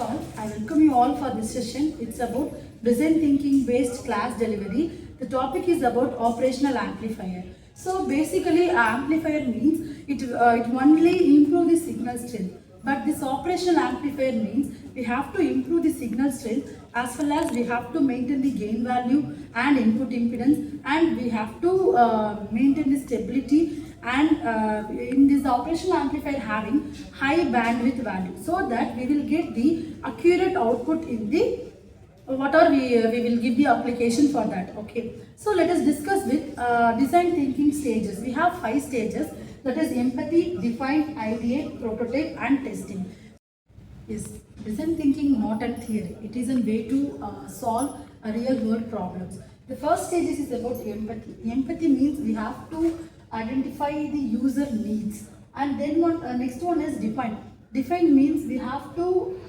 all, I welcome you all for this session. It's about design thinking based class delivery. The topic is about operational amplifier. So basically, amplifier means it only improve the signal strength. But this operational amplifier means we have to improve the signal strength as well as we have to maintain the gain value and input impedance, and we have to maintain the stability, and in this operational amplifier having high bandwidth value, so that we will get the accurate output in the whatever we will give the application for that. Okay, so let us discuss with design thinking stages. We have 5 stages, that is empathy, define, ideate, prototype and testing. Yes, design thinking not a theory. It is a way to solve a real world problems. The first stage is about empathy. Empathy means we have to identify the user needs, and then next one is define. Define means we have to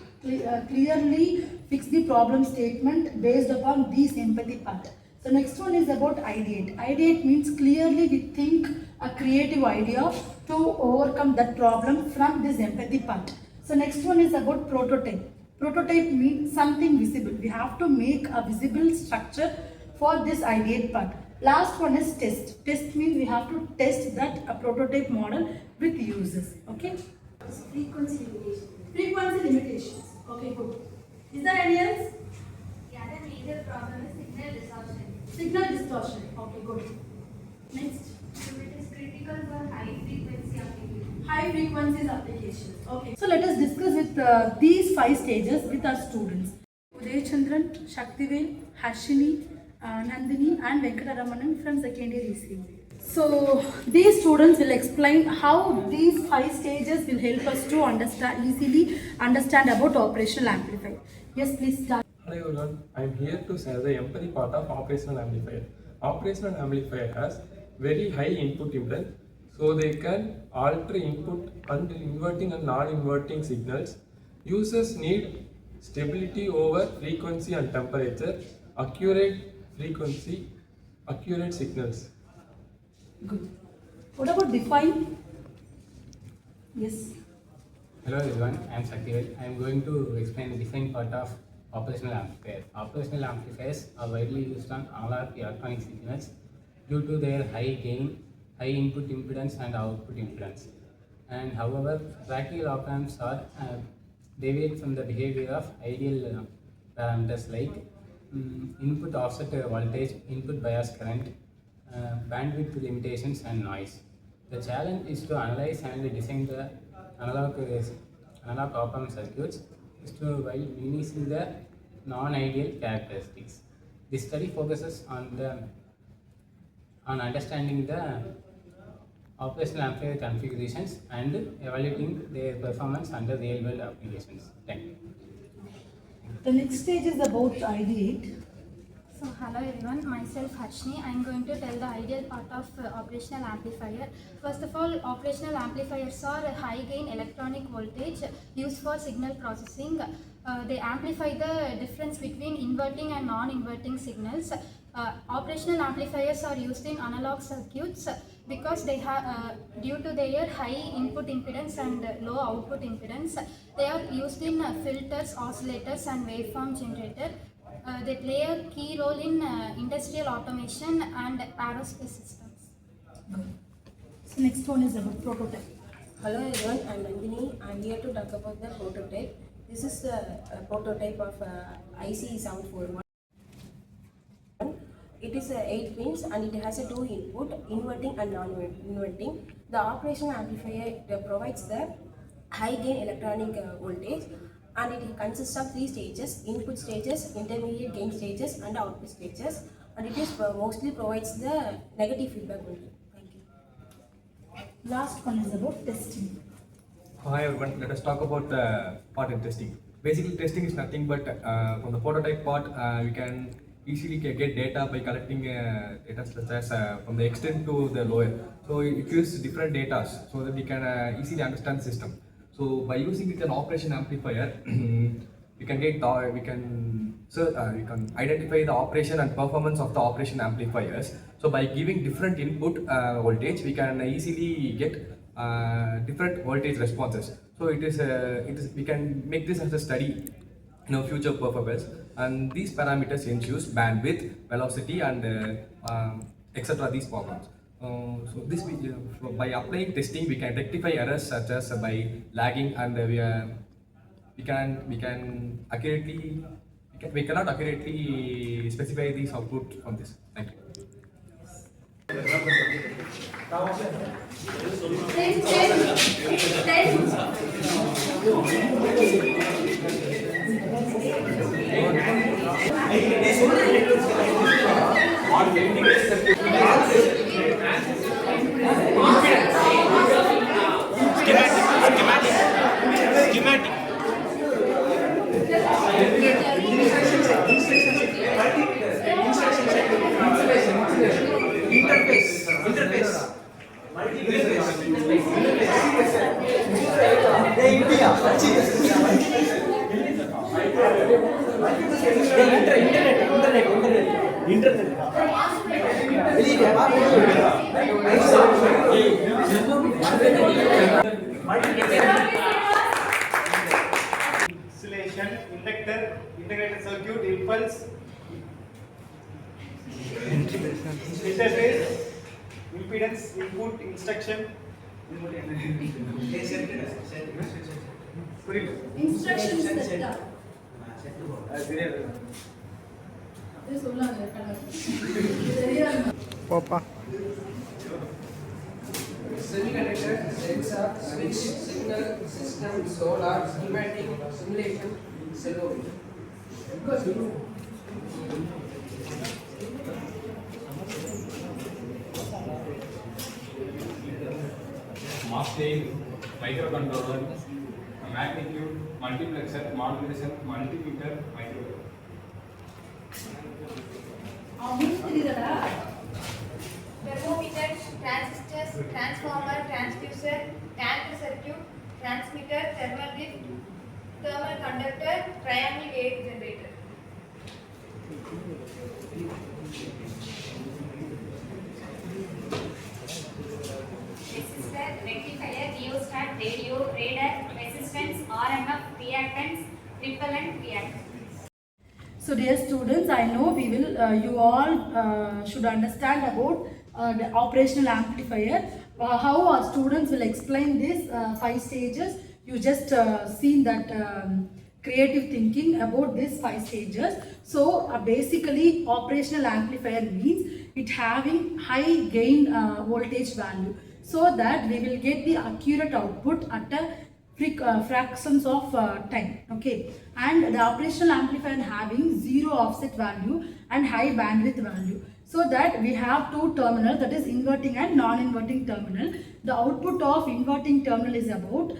clearly fix the problem statement based upon this empathy part. So next one is about ideate. Ideate means clearly we think a creative idea to overcome that problem from this empathy part. So next one is about prototype. Prototype means something visible. We have to make a visible structure for this ideate part. Last one is test. Test means we have to test that a prototype model with users. Okay. Frequency limitation. Frequency limitations. Okay, good. Is there any else? The other major problem is signal distortion. Signal distortion. Okay, good. Next. So it is critical for high frequency applications. High frequencies applications. Okay. So let us discuss with these 5 stages with our students. Uday Chandran, Shaktivel, Harshini, Nandini and Venkataramanan from second year ECE. So these students will explain how these 5 stages will help us to easily understand about operational amplifier. Yes, please start. Hello everyone, I am here to say the empathy part of operational amplifier. Operational amplifier has very high input impedance, so they can alter input and inverting and non-inverting signals. Users need stability over frequency and temperature, accurate frequency, accurate signals. Good. What about define? Yes. Hello everyone, I am Shaktivel. I am going to explain the define part of operational amplifier. Operational amplifiers are widely used on analog electronic signals due to their high gain, high input impedance and output impedance. And however, practical op amps are deviate from the behavior of ideal parameters like input offset voltage, input bias current, bandwidth limitations and noise. The challenge is to analyze and design the analog op-amp circuits while minimizing the non-ideal characteristics. This study focuses on understanding the operational amplifier configurations and evaluating their performance under real-world applications. Thank you. The next stage is about ideate. So hello everyone, myself Harshini. I am going to tell the ideal part of operational amplifier. First of all, operational amplifiers are a high gain electronic voltage used for signal processing. They amplify the difference between inverting and non-inverting signals. Operational amplifiers are used in analog circuits because they have, due to their high input impedance and low output impedance, they are used in filters, oscillators and waveform generator. They play a key role in industrial automation and aerospace systems. Good. So next one is about prototype. Hello everyone, I am Nandini. I am here to talk about the prototype. This is the prototype of IC741. It is 8 pins and it has a 2 input, inverting and non-inverting. The operational amplifier provides the high gain electronic voltage, and it consists of 3 stages: input stages, intermediate gain stages and output stages, and it is mostly provides the negative feedback only. Thank you. Last one is about testing. Hi everyone, let us talk about the part in testing. Basically, testing is nothing but from the prototype part, we can easily get data by collecting data such as from the extent to the lower. So it gives different data so that we can easily understand the system. So by using it an operation amplifier, we can identify the operation and performance of the operation amplifiers. So by giving different input voltage, we can easily get different voltage responses. So we can make this as a study future performance. And these parameters ensures bandwidth, velocity, and etc. These problems. So this by applying testing, we can rectify errors such as by lagging, and we can accurately we cannot accurately specify these output from this. Thank you. Installation, inductor, integrated circuit, impulse, interface, impedance, input, instruction. Instructions set. இது சொல்லாங்க சரியா பாப்பா Semiconductor, sensor, switch, signal, system, solar, schematic, simulation, cello. Mastering, microcontroller, magnitude, multiplexer, modulation, multimeter, microcontroller. Thermometer, transistors, transformer, transducer, tank circuit, transmitter, thermal drift, thermal conductor, triangle gate generator. Resistor, rectifier, rheostat, radio, radar, resistance, RMF, reactance, repellent, reactance. So dear students, I know you all should understand about the operational amplifier. How our students will explain this 5 stages. You just seen that creative thinking about this 5 stages. So basically operational amplifier means it having high gain voltage value, so that we will get the accurate output at a fractions of time. Okay, and the operational amplifier having zero offset value and high bandwidth value, so that we have 2 terminals, that is inverting and non-inverting terminal. The output of inverting terminal is about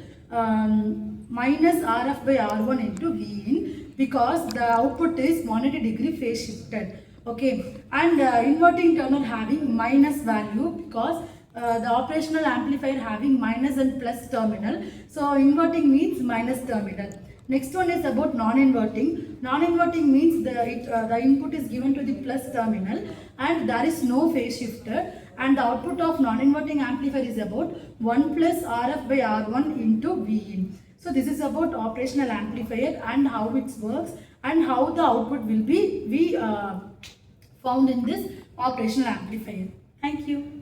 minus RF by R1 into Vin, because the output is 180° phase shifted. Okay, and inverting terminal having minus value, because the operational amplifier having minus and plus terminal. So inverting means minus terminal. Next one is about non-inverting. Non-inverting means the input is given to the plus terminal and there is no phase shifter, and the output of non-inverting amplifier is about 1 plus RF by R1 into Vin. So this is about operational amplifier and how it works and how the output will be found in this operational amplifier. Thank you.